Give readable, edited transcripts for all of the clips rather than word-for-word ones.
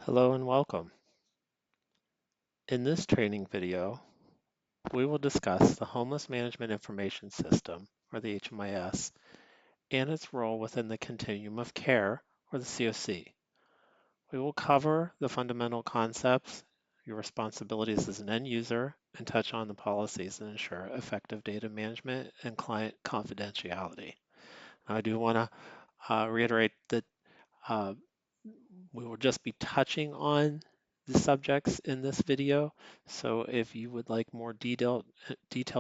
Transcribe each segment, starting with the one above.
Hello and welcome. In this training video, we will discuss the Homeless Management Information System, or the HMIS, and its role within the continuum of care, or the CoC. We will cover the fundamental concepts, your responsibilities as an end user, and touch on the policies that ensure effective data management and client confidentiality. Now, I do want to reiterate that uh, we will just be touching on the subjects in this video. So if you would like more detailed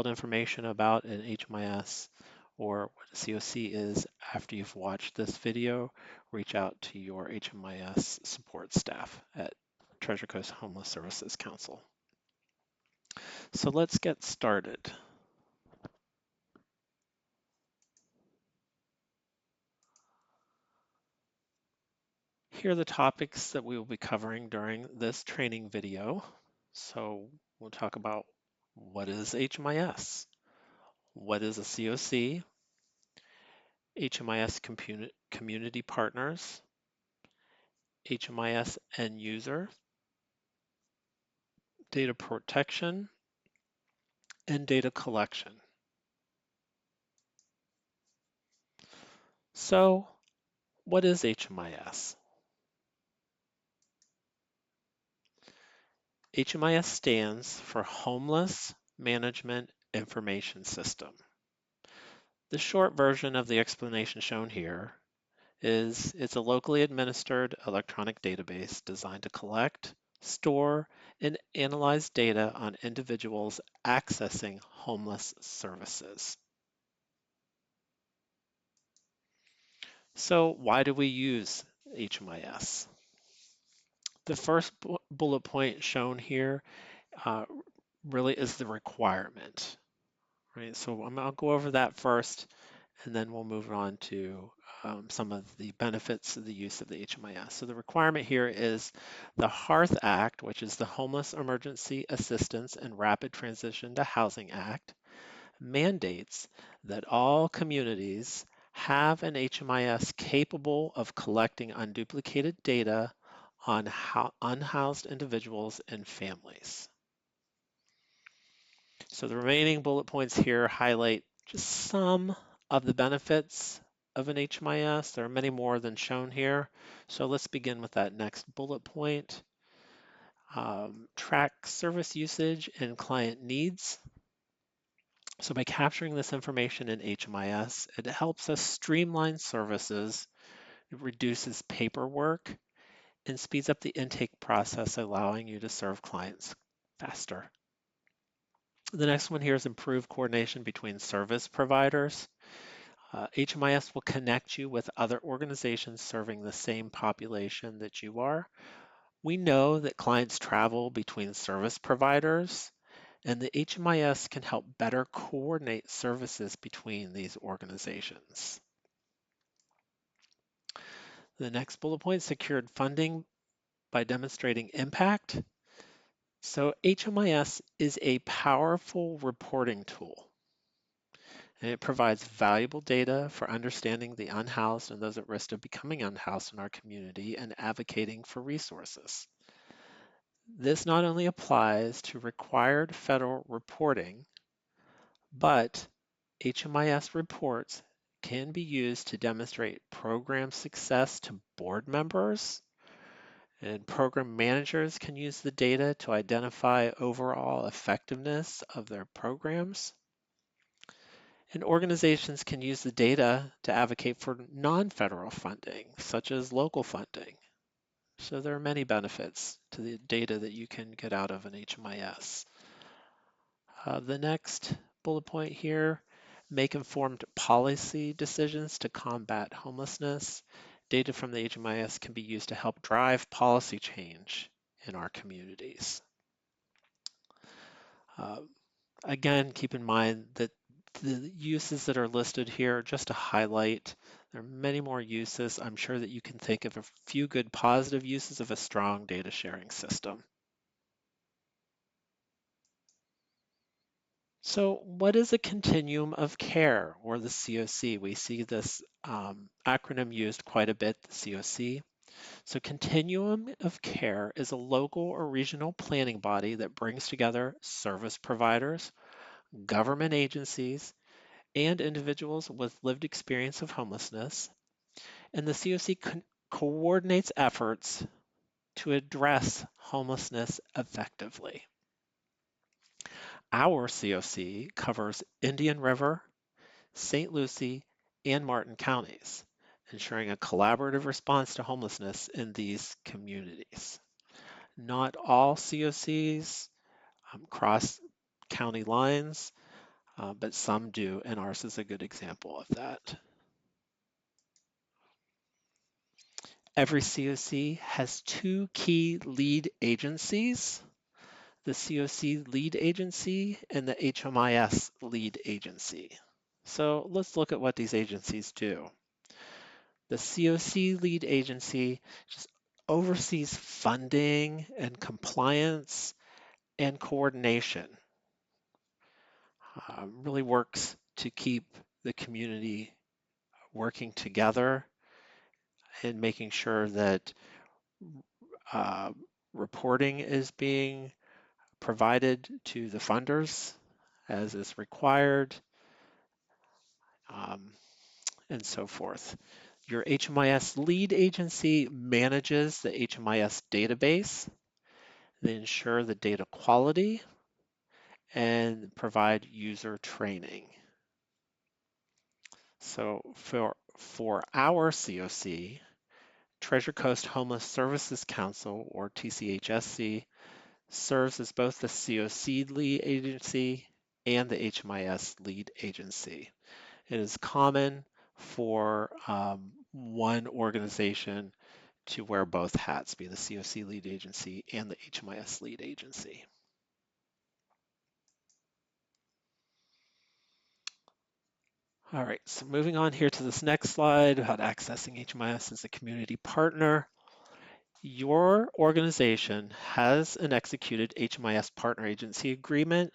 information about an HMIS or what a CoC is after you've watched this video, reach out to your HMIS support staff at Treasure Coast Homeless Services Council. So let's get started. Here are the topics that we will be covering during this training video. So we'll talk about what is HMIS, what is a CoC, HMIS community partners, HMIS end user, data protection, and data collection. So what is HMIS? HMIS stands for Homeless Management Information System. The short version of the explanation shown here is it's a locally administered electronic database designed to collect, store, and analyze data on individuals accessing homeless services. So why do we use HMIS? The first bullet point shown here uh, really is the requirement, right? So I'll go over that first, and then we'll move on to some of the benefits of the use of the HMIS. So the requirement here is the HEARTH Act, which is the Homeless Emergency Assistance and Rapid Transition to Housing Act, mandates that all communities have an HMIS capable of collecting unduplicated data on unhoused individuals and families. So the remaining bullet points here highlight just some of the benefits of an HMIS. There are many more than shown here. So let's begin with that next bullet point. Track service usage and client needs. So by capturing this information in HMIS, it helps us streamline services, it reduces paperwork, and speeds up the intake process, allowing you to serve clients faster. The next one here is improved coordination between service providers. HMIS will connect you with other organizations serving the same population that you are. We know that clients travel between service providers, and the HMIS can help better coordinate services between these organizations. The next bullet point, secured funding by demonstrating impact. So HMIS is a powerful reporting tool, and it provides valuable data for understanding the unhoused and those at risk of becoming unhoused in our community and advocating for resources. This not only applies to required federal reporting, but HMIS reports can be used to demonstrate program success to board members, and program managers can use the data to identify overall effectiveness of their programs. And organizations can use the data to advocate for non-federal funding, such as local funding. So there are many benefits to the data that you can get out of an HMIS. The next bullet point here, make informed policy decisions to combat homelessness. Data from the HMIS can be used to help drive policy change in our communities. Uh, Again, keep in mind that the uses that are listed here, just to highlight, there are many more uses. I'm sure that you can think of a few good positive uses of a strong data sharing system. So what is a continuum of care, or the CoC? We see this acronym used quite a bit, the CoC. So Continuum of Care is a local or regional planning body that brings together service providers, government agencies, and individuals with lived experience of homelessness. And the CoC coordinates efforts to address homelessness effectively. Our CoC covers Indian River, St. Lucie, and Martin counties, ensuring a collaborative response to homelessness in these communities. Not all CoCs cross county lines, but some do, and ours is a good example of that. Every CoC has two key lead agencies, the CoC lead agency and the HMIS lead agency. So let's look at what these agencies do. The CoC lead agency just oversees funding and compliance and coordination. Really works to keep the community working together and making sure that uh, reporting is being provided to the funders as is required, um, and so forth. Your HMIS lead agency manages the HMIS database. They ensure the data quality and provide user training. So for our CoC, Treasure Coast Homeless Services Council, or TCHSC, serves as both the CoC lead agency and the HMIS lead agency. It is common for one organization to wear both hats, be the CoC lead agency and the HMIS lead agency. All right, so moving on here to this next slide about accessing HMIS as a community partner. Your organization has an executed HMIS partner agency agreement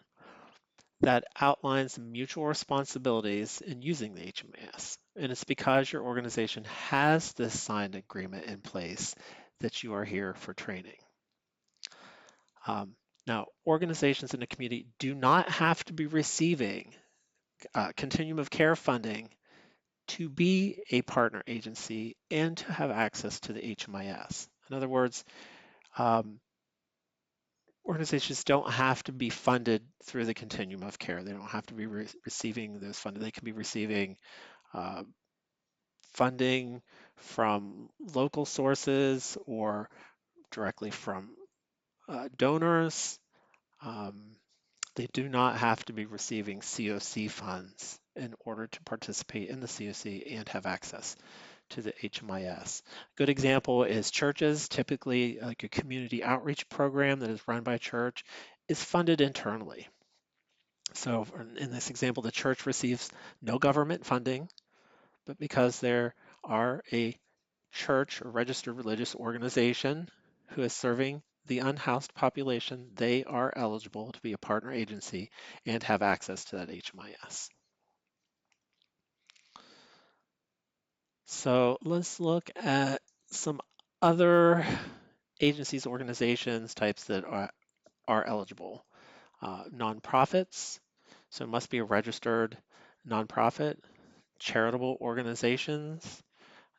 that outlines mutual responsibilities in using the HMIS. And it's because your organization has this signed agreement in place that you are here for training. Now, organizations in the community do not have to be receiving continuum of care funding to be a partner agency and to have access to the HMIS. In other words, organizations don't have to be funded through the continuum of care. They don't have to be receiving those funding. They can be receiving uh, funding from local sources or directly from donors. Um, they do not have to be receiving CoC funds in order to participate in the CoC and have access to the HMIS. A good example is churches. Typically, like a community outreach program that is run by a church is funded internally. So in this example, the church receives no government funding, but because there are a church or registered religious organization who is serving the unhoused population, they are eligible to be a partner agency and have access to that HMIS. So let's look at some other agencies, organizations, types that are eligible. Nonprofits, so it must be a registered nonprofit. Charitable organizations,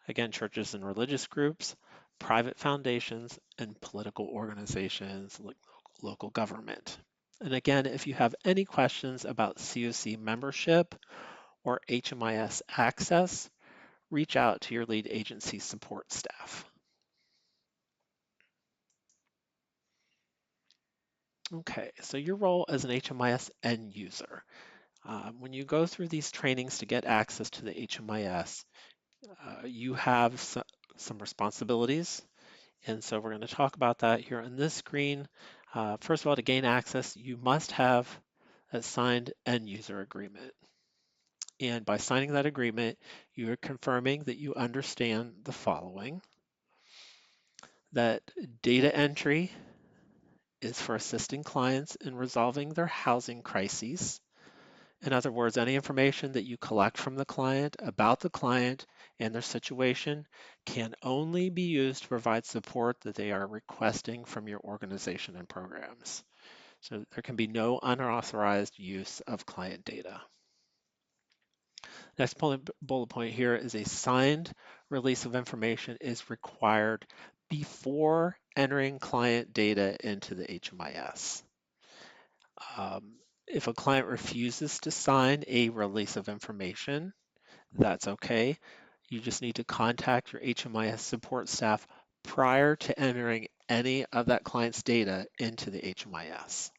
again, churches and religious groups, private foundations, and political organizations like local government. And again, if you have any questions about CoC membership or HMIS access, reach out to your lead agency support staff. Okay, so your role as an HMIS end user. When you go through these trainings to get access to the HMIS, you have some responsibilities. And so we're going to talk about that here on this screen. First of all, to gain access, you must have a signed end user agreement. And by signing that agreement, you are confirming that you understand the following: that data entry is for assisting clients in resolving their housing crises In other words, any information that you collect from the client about the client and their situation can only be used to provide support that they are requesting from your organization and programs. So there can be no unauthorized use of client data. Next bullet point here is a signed release of information is required before entering client data into the HMIS. If a client refuses to sign a release of information, that's okay. You just need to contact your HMIS support staff prior to entering any of that client's data into the HMIS.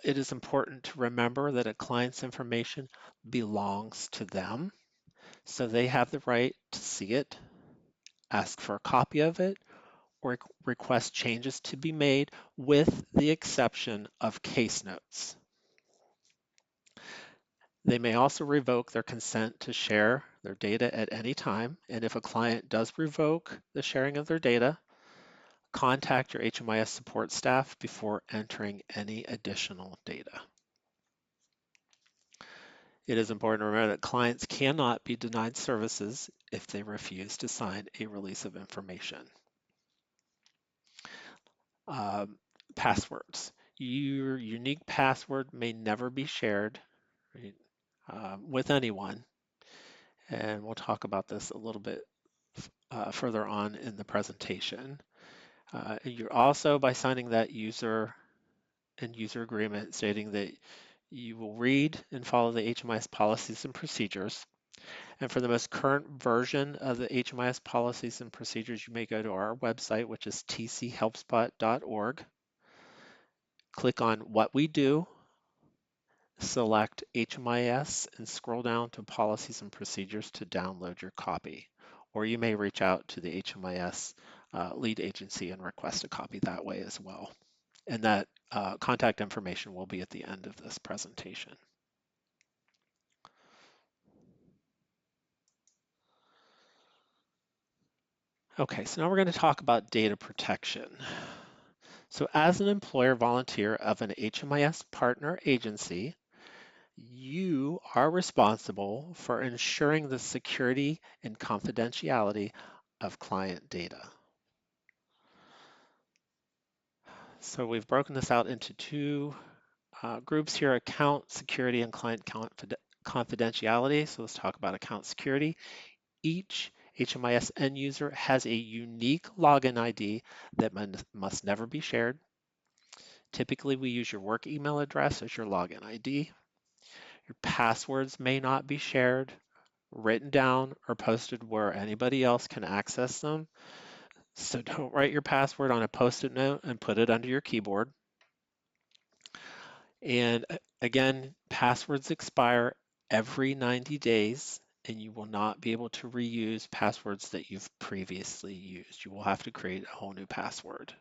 It is important to remember that a client's information belongs to them, so they have the right to see it, ask for a copy of it, or request changes to be made with the exception of case notes. They may also revoke their consent to share their data at any time, and if a client does revoke the sharing of their data, contact your HMIS support staff before entering any additional data. It is important to remember that clients cannot be denied services if they refuse to sign a release of information. Passwords. Your unique password may never be shared, right, with anyone, and we'll talk about this a little bit further on in the presentation. You're also, by signing that user agreement stating that you will read and follow the HMIS policies and procedures. And for the most current version of the HMIS policies and procedures, you may go to our website, which is tchelpspot.org. Click on What We Do, select HMIS, and scroll down to Policies and Procedures to download your copy. Or you may reach out to the HMIS lead agency and request a copy that way as well. And that contact information will be at the end of this presentation. Okay, so now we're going to talk about data protection. So as an employer volunteer of an HMIS partner agency, you are responsible for ensuring the security and confidentiality of client data. So we've broken this out into two groups here, account security and client confidentiality. So let's talk about account security. Each HMIS end user has a unique login ID that must never be shared. Typically, we use your work email address as your login ID. Your passwords may not be shared, written down, or posted where anybody else can access them. So don't write your password on a Post-it note and put it under your keyboard. And again, passwords expire every 90 days, and you will not be able to reuse passwords that you've previously used. You will have to create a whole new password.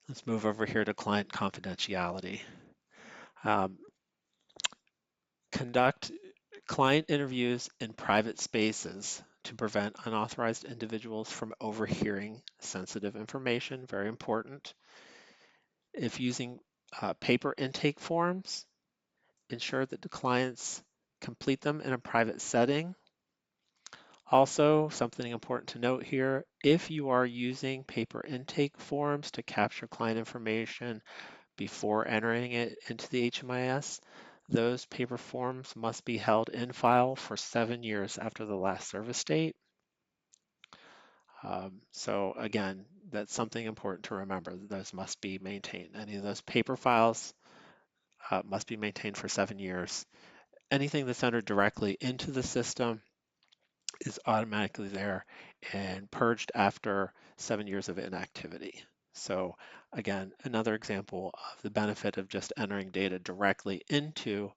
Let's move over here to client confidentiality. Conduct client interviews in private spaces to prevent unauthorized individuals from overhearing sensitive information, very important. If using paper intake forms, ensure that the clients complete them in a private setting. Also, something important to note here, if you are using paper intake forms to capture client information before entering it into the HMIS, those paper forms must be held in file for 7 years after the last service date. So again, that's something important to remember, that those must be maintained. Any of those paper files must be maintained for 7 years. Anything that's entered directly into the system is automatically there and purged after 7 years of inactivity. So again, another example of the benefit of just entering data directly into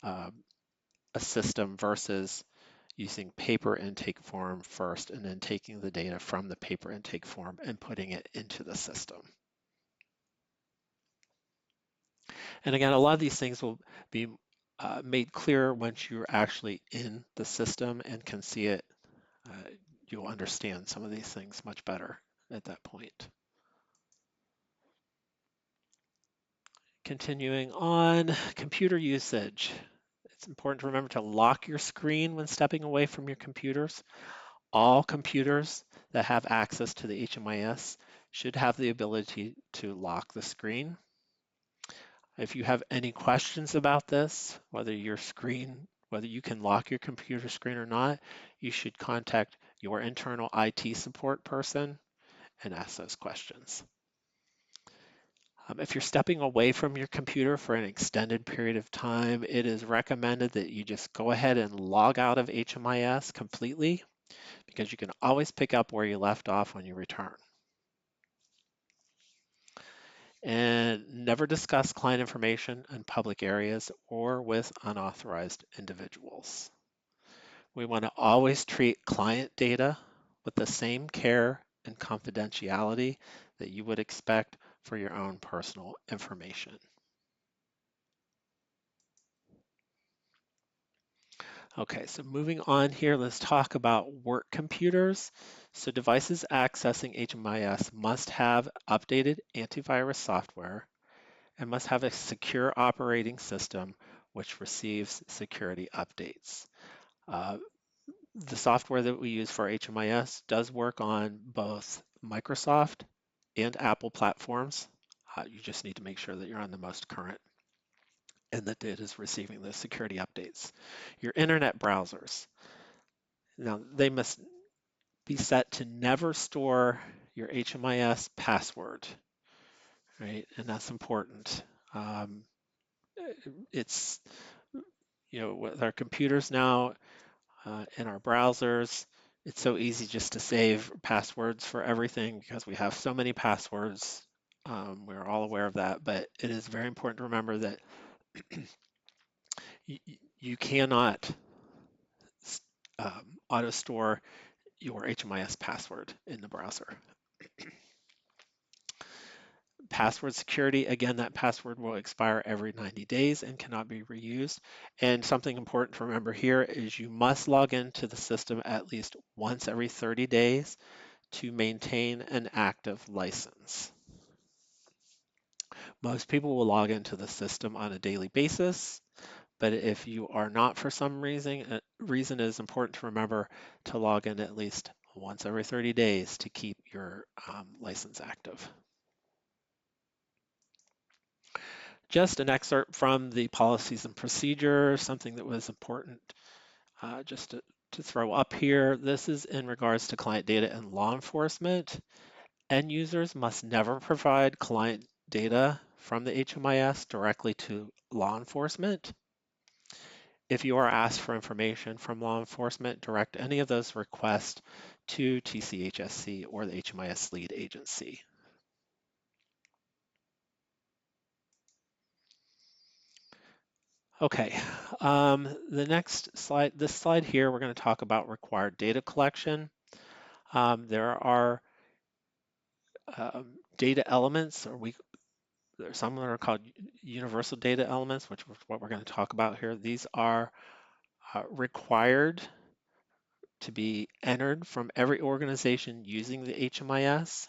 a system versus using paper intake form first and then taking the data from the paper intake form and putting it into the system. And again, a lot of these things will be made clear once you're actually in the system and can see it. You'll understand some of these things much better at that point. Continuing on, computer usage. It's important to remember to lock your screen when stepping away from your computers. All computers that have access to the HMIS should have the ability to lock the screen. If you have any questions about this, whether you can lock your computer screen or not, you should contact your internal IT support person and ask those questions. If you're stepping away from your computer for an extended period of time, it is recommended that you just go ahead and log out of HMIS completely, because you can always pick up where you left off when you return. And never discuss client information in public areas or with unauthorized individuals. We want to always treat client data with the same care and confidentiality that you would expect for your own personal information. Okay, so moving on here, let's talk about work computers. So devices accessing HMIS must have updated antivirus software and must have a secure operating system which receives security updates. Uh, the software that we use for HMIS does work on both Microsoft and Apple platforms. You just need to make sure that you're on the most current and that it is receiving the security updates. Your internet browsers. Now, they must be set to never store your HMIS password, right? And that's important. It's, with our computers now and our browsers, it's so easy just to save passwords for everything because we have so many passwords. We're all aware of that, but it is very important to remember that you cannot auto store your HMIS password in the browser. Password security, again, that password will expire every 90 days and cannot be reused. And something important to remember here is you must log into the system at least once every 30 days to maintain an active license. Most people will log into the system on a daily basis, but if you are not for some reason, it is important to remember to log in at least once every 30 days to keep your license active. Just an excerpt from the policies and procedures, something that was important just to throw up here. This is in regards to client data and law enforcement. End users must never provide client data from the HMIS directly to law enforcement. If you are asked for information from law enforcement, direct any of those requests to TCHSC or the HMIS lead agency. Okay, the next slide, this slide here, we're going to talk about required data collection. There are data elements, there's some that are called universal data elements, which is what we're going to talk about here. These are required to be entered from every organization using the HMIS.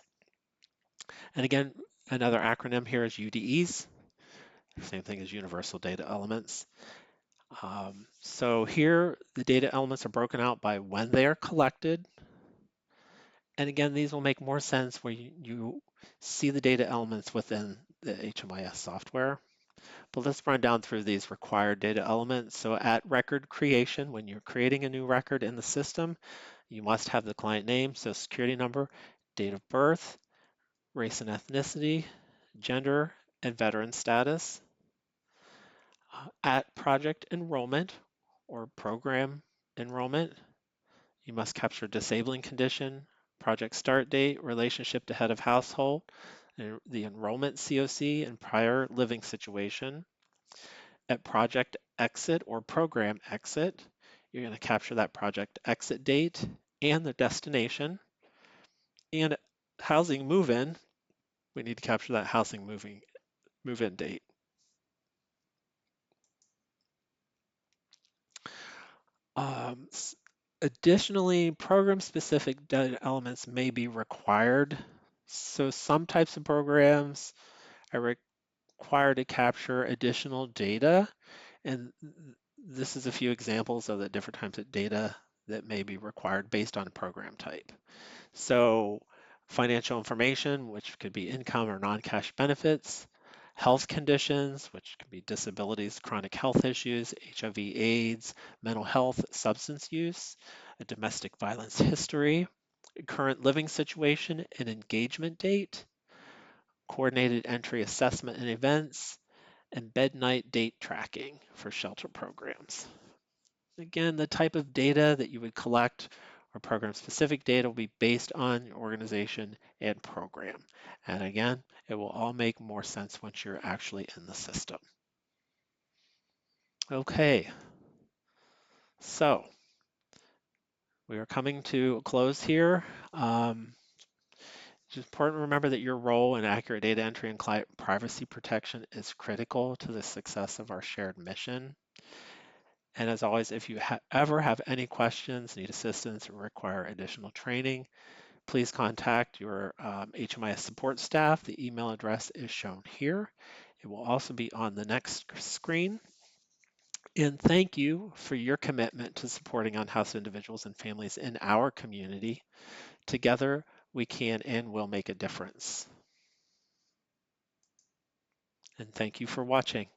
And again, another acronym here is UDEs, same thing as universal data elements. So here, the data elements are broken out by when they are collected. And again, these will make more sense when you see the data elements within the HMIS software. But let's run down through these required data elements. So at record creation, when you're creating a new record in the system, you must have the client name, social security number, date of birth, race and ethnicity, gender, and veteran status. At project enrollment or program enrollment, you must capture disabling condition, project start date, relationship to head of household, the enrollment CoC, and prior living situation. At project exit or program exit, you're going to capture that project exit date and the destination. And at housing move-in, we need to capture that housing move-in date. Additionally, program-specific data elements may be required. So some types of programs are required to capture additional data. And this is a few examples of the different types of data that may be required based on program type. So financial information, which could be income or non-cash benefits, health conditions, which can be disabilities, chronic health issues, HIV, AIDS, mental health, substance use, a domestic violence history, current living situation, an engagement date, coordinated entry assessment and events, and bed night date tracking for shelter programs. Again, the type of data that you would collect or program-specific data will be based on your organization and program. And again, it will all make more sense once you're actually in the system. Okay, so we are coming to a close here. It's important to remember that your role in accurate data entry and client privacy protection is critical to the success of our shared mission. And as always, if you ever have any questions, need assistance, or require additional training, please contact your HMIS support staff. The email address is shown here. It will also be on the next screen. And thank you for your commitment to supporting unhoused individuals and families in our community. Together, we can and will make a difference. And thank you for watching.